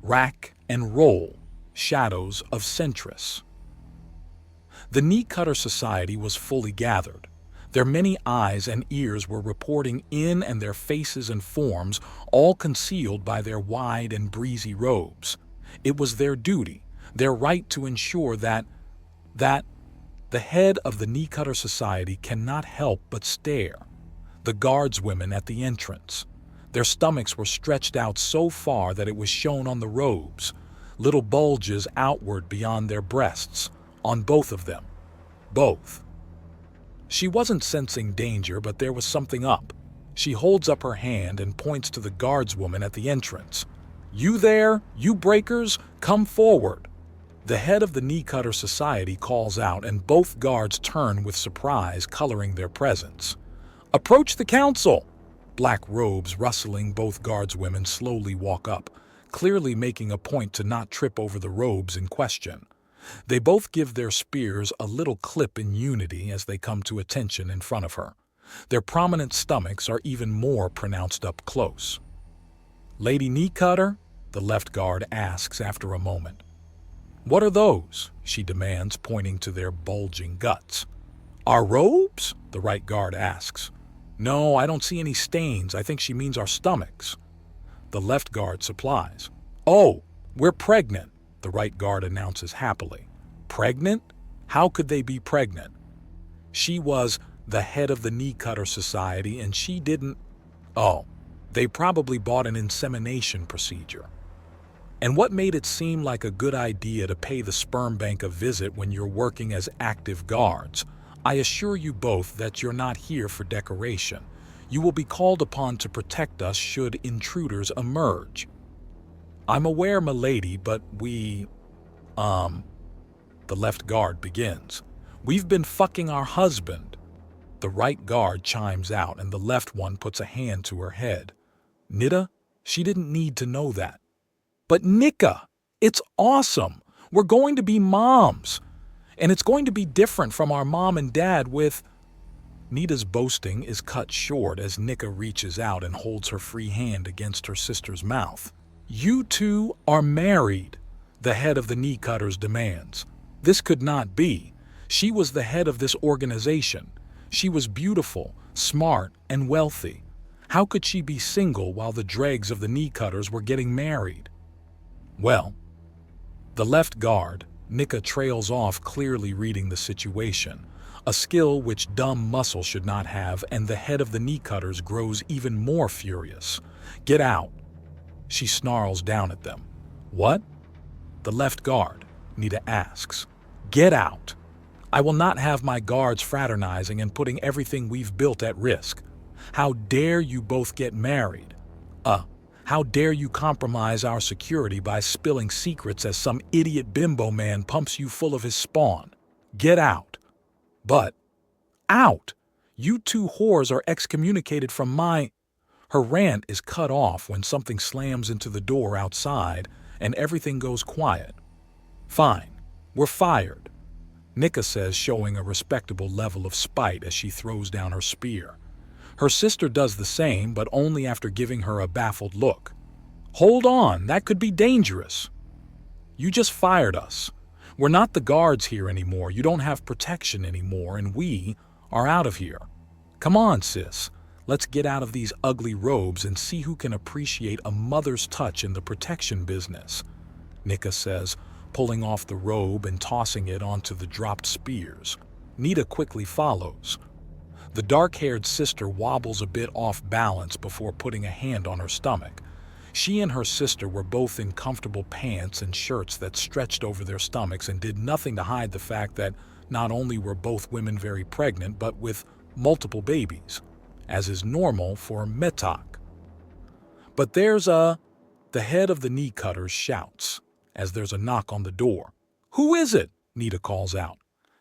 Rack and roll, shadows of Centris. The Knee Cutter Society was fully gathered. Their many eyes and ears were reporting in, and their faces and forms all concealed by their wide and breezy robes. It was their duty, their right to ensure that the head of the Knee Cutter Society cannot help but stare. The guardswomen at the entrance. Their stomachs were stretched out so far that it was shown on the robes, little bulges outward beyond their breasts, on both of them. Both. She wasn't sensing danger, but there was something up. She holds up her hand and points to the guardswoman at the entrance. "You there, you breakers, come forward." The head of the Knee Cutter Society calls out, and both guards turn with surprise, coloring their presence. "Approach the council!" Black robes rustling, both guardswomen slowly walk up, clearly making a point to not trip over the robes in question. They both give their spears a little clip in unity as they come to attention in front of her. Their prominent stomachs are even more pronounced up close. "Lady Knee Cutter?" the left guard asks after a moment. "What are those?" she demands, pointing to their bulging guts. "Our robes?" the right guard asks. "No, I don't see any stains. I think she means our stomachs." The left guard supplies. "Oh, we're pregnant," the right guard announces happily. "Pregnant? How could they be pregnant?" She was the head of the Knee Cutter Society, and she didn't... Oh, they probably bought an insemination procedure. And what made it seem like a good idea to pay the sperm bank a visit when you're working as active guards? I assure you both that you're not here for decoration. You will be called upon to protect us should intruders emerge. "I'm aware, milady, but we... The left guard begins. "We've been fucking our husband." The right guard chimes out, and the left one puts a hand to her head. "Nita, she didn't need to know that." "But Nika, it's awesome. We're going to be moms. And it's going to be different from our mom and dad with..." Nita's boasting is cut short as Nika reaches out and holds her free hand against her sister's mouth. "You two are married," the head of the Knee Cutters demands. This could not be. She was the head of this organization. She was beautiful, smart, and wealthy. How could she be single while the dregs of the Knee Cutters were getting married? Well, the left guard, Nika, trails off, clearly reading the situation, a skill which dumb muscle should not have, and the head of the Knee Cutters grows even more furious. "Get out!" She snarls down at them. "What?" the left guard, Nita asks. "Get out! I will not have my guards fraternizing and putting everything we've built at risk. How dare you both get married? How dare you compromise our security by spilling secrets as some idiot bimbo man pumps you full of his spawn? Get out!" "But, out! You two whores are excommunicated from my..." Her rant is cut off when something slams into the door outside and everything goes quiet. "Fine, we're fired," Nika says, showing a respectable level of spite as she throws down her spear. Her sister does the same, but only after giving her a baffled look. "Hold on, that could be dangerous." "You just fired us. We're not the guards here anymore, you don't have protection anymore, and we are out of here. Come on, sis. Let's get out of these ugly robes and see who can appreciate a mother's touch in the protection business," Nika says, pulling off the robe and tossing it onto the dropped spears. Nita quickly follows. The dark-haired sister wobbles a bit off balance before putting a hand on her stomach. She and her sister were both in comfortable pants and shirts that stretched over their stomachs and did nothing to hide the fact that not only were both women very pregnant, but with multiple babies, as is normal for Metak. But the head of the Knee Cutters shouts, as there's a knock on the door. "Who is it?" Nita calls out.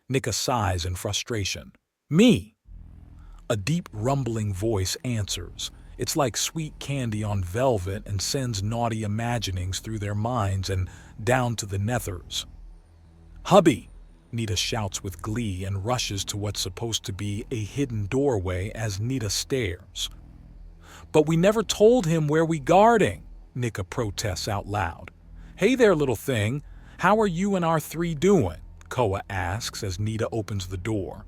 Nika sighs in frustration. "Me." A deep rumbling voice answers. It's like sweet candy on velvet and sends naughty imaginings through their minds and down to the nethers. "Hubby," Nita shouts with glee and rushes to what's supposed to be a hidden doorway as Nita stares. "But we never told him where we guarding," Nika protests out loud. Hey there, little thing. How are you and our three doing? Koa asks as Nita opens the door.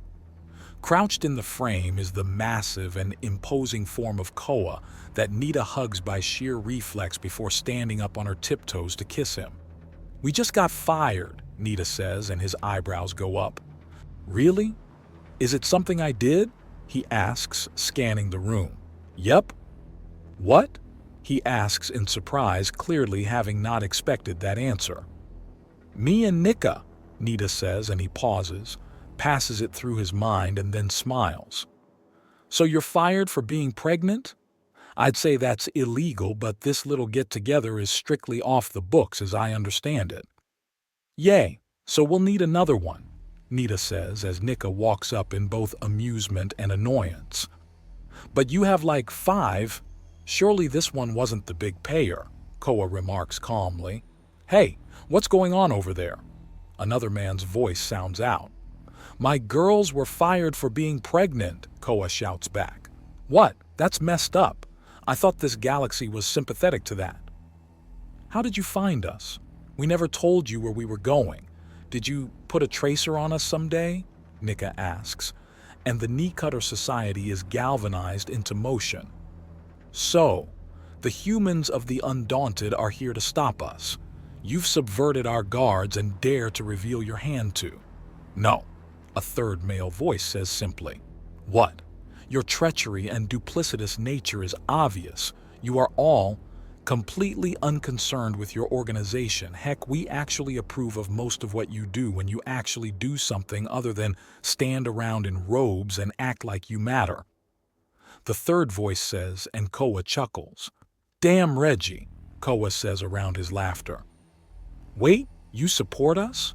Crouched in the frame is the massive and imposing form of Koa that Nita hugs by sheer reflex before standing up on her tiptoes to kiss him. We just got fired, Nita says, and his eyebrows go up. Really? Is it something I did? He asks, scanning the room. Yep. What? He asks in surprise, clearly having not expected that answer. Me and Nika, Nita says, and he pauses, passes it through his mind, and then smiles. So you're fired for being pregnant? I'd say that's illegal, but this little get-together is strictly off the books as I understand it. Yay, so we'll need another one, Nita says as Nika walks up in both amusement and annoyance. But you have like 5. Surely this one wasn't the big payer, Koa remarks calmly. Hey, what's going on over there? Another man's voice sounds out. My girls were fired for being pregnant, Koa shouts back. What? That's messed up. I thought this galaxy was sympathetic to that. How did you find us? We never told you where we were going. Did you put a tracer on us someday? Nika asks, and the Knee Cutter Society is galvanized into motion. So, the humans of the Undaunted are here to stop us. You've subverted our guards and dare to reveal your hand to. No, a third male voice says simply. What? Your treachery and duplicitous nature is obvious. You are all completely unconcerned with your organization. Heck, we actually approve of most of what you do when you actually do something other than stand around in robes and act like you matter. The third voice says, and Koa chuckles. Damn Reggie, Koa says around his laughter. Wait, you support us?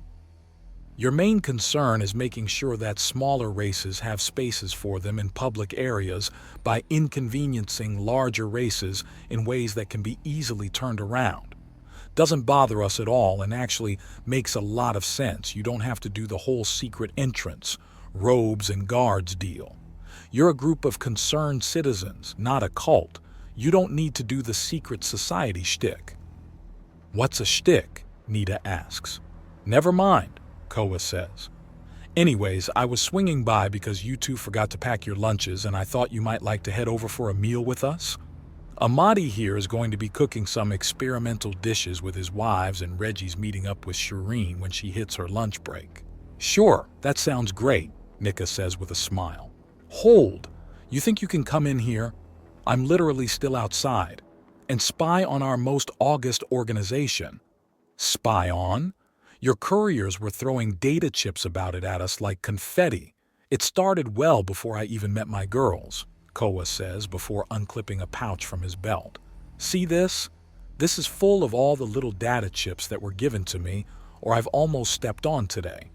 Your main concern is making sure that smaller races have spaces for them in public areas by inconveniencing larger races in ways that can be easily turned around. Doesn't bother us at all and actually makes a lot of sense. You don't have to do the whole secret entrance, robes and guards deal. You're a group of concerned citizens, not a cult. You don't need to do the secret society shtick. What's a shtick? Nita asks. Never mind, Koa says. Anyways, I was swinging by because you two forgot to pack your lunches and I thought you might like to head over for a meal with us. Amadi here is going to be cooking some experimental dishes with his wives and Reggie's meeting up with Shireen when she hits her lunch break. Sure, that sounds great, Nika says with a smile. Hold! You think you can come in here? I'm literally still outside. And spy on our most august organization. Spy on? Your couriers were throwing data chips about it at us like confetti. It started well before I even met my girls, Koa says before unclipping a pouch from his belt. See this? This is full of all the little data chips that were given to me or I've almost stepped on today.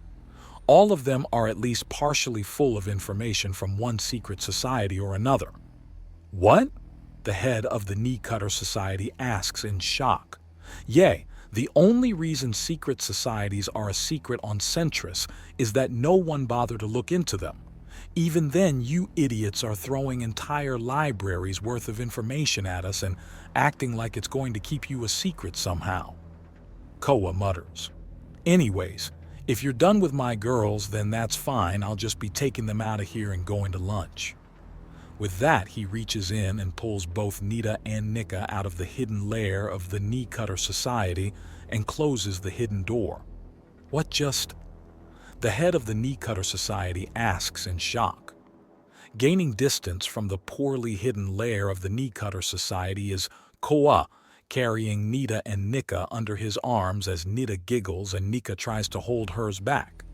All of them are at least partially full of information from one secret society or another. What? The head of the Knee Cutter Society asks in shock. Yay, the only reason secret societies are a secret on Centris is that no one bothered to look into them. Even then, you idiots are throwing entire libraries worth of information at us and acting like it's going to keep you a secret somehow. Koa mutters. Anyways, if you're done with my girls, then that's fine. I'll just be taking them out of here and going to lunch. With that, he reaches in and pulls both Nita and Nika out of the hidden lair of the Knee Cutter Society and closes the hidden door. What just? The head of the Knee Cutter Society asks in shock. Gaining distance from the poorly hidden lair of the Knee Cutter Society is Koa, carrying Nita and Nika under his arms as Nita giggles and Nika tries to hold hers back.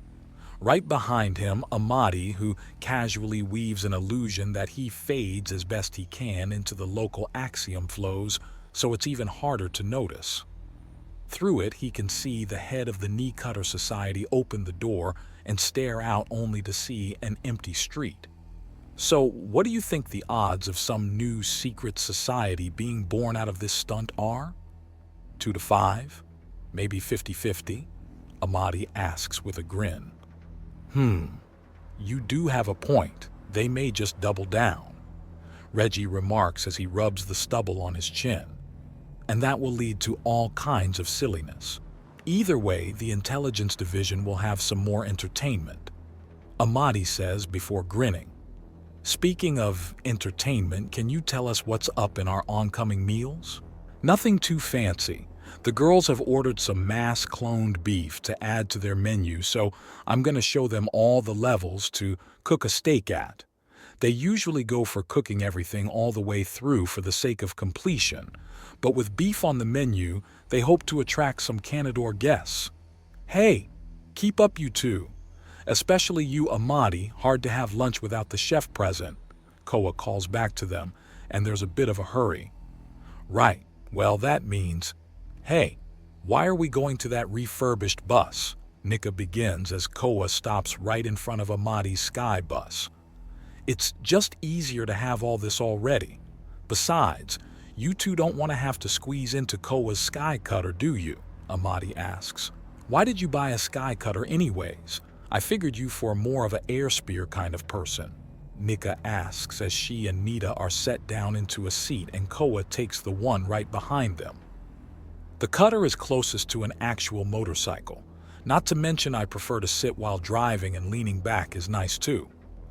Right behind him, Amadi, who casually weaves an illusion that he fades as best he can into the local axiom flows, so it's even harder to notice. Through it, he can see the head of the Knee Cutter Society open the door and stare out only to see an empty street. So, what do you think the odds of some new secret society being born out of this stunt are? 2 to 5? Maybe 50-50? Amadi asks with a grin. You do have a point. They may just double down. Reggie remarks as he rubs the stubble on his chin. and that will lead to all kinds of silliness. Either way, the intelligence division will have some more entertainment, Amadi says before grinning. Speaking of entertainment, can you tell us what's up in our oncoming meals? Nothing too fancy. The girls have ordered some mass-cloned beef to add to their menu, so I'm going to show them all the levels to cook a steak at. They usually go for cooking everything all the way through for the sake of completion, but with beef on the menu, they hope to attract some Canador guests. Hey, keep up you two. Especially you, Amadi, hard to have lunch without the chef present, Koa calls back to them, and there's a bit of a hurry. Right, well that means, hey, why are we going to that refurbished bus? Nika begins as Koa stops right in front of Amadi's sky bus. It's just easier to have all this already. Besides, you two don't want to have to squeeze into Koa's sky cutter, do you? Amadi asks. Why did you buy a sky cutter anyways? I figured you for more of an air spear kind of person, Nika asks as she and Nita are set down into a seat and Koa takes the one right behind them. The cutter is closest to an actual motorcycle. Not to mention I prefer to sit while driving, and leaning back is nice too,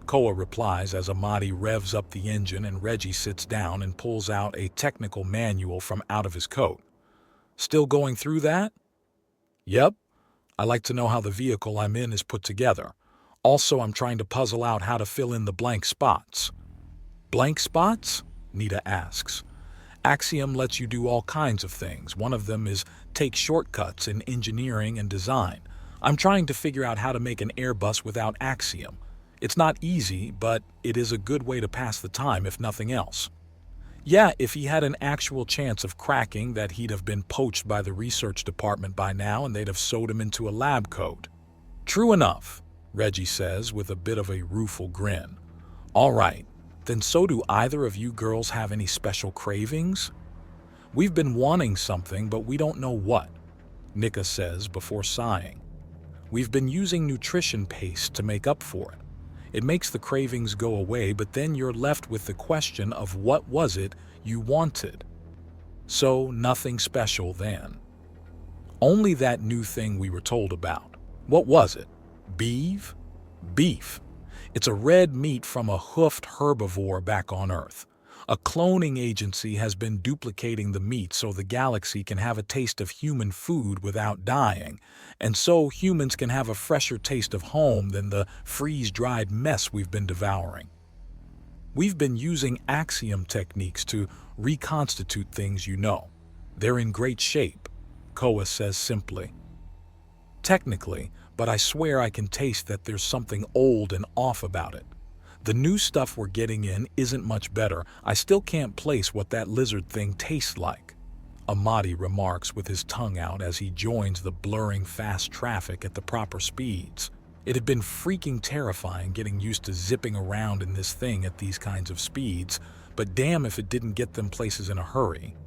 Koa replies as Amadi revs up the engine and Reggie sits down and pulls out a technical manual from out of his coat. Still going through that? Yep. I like to know how the vehicle I'm in is put together. Also, I'm trying to puzzle out how to fill in the blank spots. Blank spots? Nita asks. Axiom lets you do all kinds of things. One of them is take shortcuts in engineering and design. I'm trying to figure out how to make an Airbus without Axiom. It's not easy, but it is a good way to pass the time if nothing else. Yeah, if he had an actual chance of cracking that, he'd have been poached by the research department by now and they'd have sewed him into a lab coat. True enough, Reggie says with a bit of a rueful grin. All right, then so do either of you girls have any special cravings? We've been wanting something, but we don't know what, Nika says before sighing. We've been using nutrition paste to make up for it. It makes the cravings go away, but then you're left with the question of what was it you wanted. So nothing special then. Only that new thing we were told about. What was it? Beef? Beef. It's a red meat from a hoofed herbivore back on Earth. A cloning agency has been duplicating the meat so the galaxy can have a taste of human food without dying, and so humans can have a fresher taste of home than the freeze-dried mess we've been devouring. We've been using Axiom techniques to reconstitute things, you know. They're in great shape, Koa says simply. Technically, but I swear I can taste that there's something old and off about it. The new stuff we're getting in isn't much better. I still can't place what that lizard thing tastes like, Amadi remarks with his tongue out as he joins the blurring fast traffic at the proper speeds. It had been freaking terrifying getting used to zipping around in this thing at these kinds of speeds, but damn if it didn't get them places in a hurry.